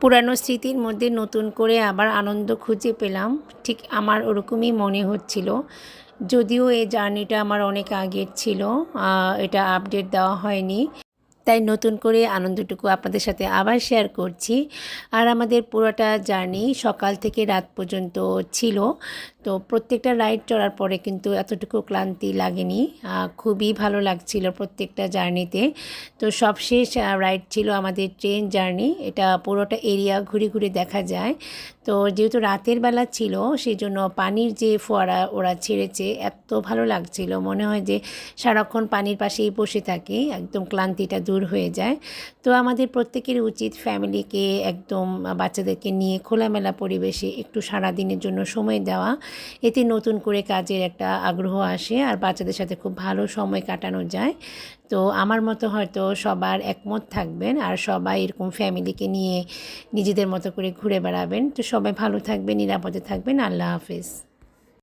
পুরানো স্মৃতির মধ্যে নতুন করে আবার আনন্দ খুঁজে পেলাম, ঠিক আমার ওরকমই মনে হচ্ছিল। যদিও এই জার্নিটা আমার অনেক আগের ছিল, এটা আপডেট দেওয়া হয়নি, তাই নতুন করে আনন্দটুকু আপনাদের সাথে আবার শেয়ার করছি। আর আমাদের পুরোটা জার্নি সকাল থেকে রাত পর্যন্ত ছিল। তো প্রত্যেকটা রাইড চড়ার পরে কিন্তু এতটুকু ক্লান্তি লাগেনি, খুবই ভালো লাগছিল প্রত্যেকটা জার্নিতে। তো সবশেষ রাইড ছিল আমাদের ট্রেন জার্নি, এটা পুরোটা এরিয়া ঘুরে ঘুরে দেখা যায়। তো যেহেতু রাতের বেলা ছিল, সেই জন্য পানির যে ফোয়ারা ওরা ছেড়েছে, এত ভালো লাগছিল, মনে হয় যে সারাক্ষণ পানির পাশেই বসে থাকি, একদম ক্লান্তিটা দূর হয়ে যায়। তো আমাদের প্রত্যেকের উচিত ফ্যামিলিকে একদম বাচ্চাদেরকে নিয়ে খোলামেলা পরিবেশে একটু সারাদিনের জন্য সময় দেওয়া। এতে নতুন করে কাজের একটা আগ্রহ আসে আর বাচ্চাদের সাথে খুব ভালো সময় কাটানো যায়। তো আমার মতো হয়তো সবার একমত থাকবেন আর সবাই এরকম ফ্যামিলিকে নিয়ে নিজেদের মতো করে ঘুরে বেড়াবেন। তো সবাই ভালো থাকবেন, নিরাপদে থাকবেন। আল্লাহ হাফেজ।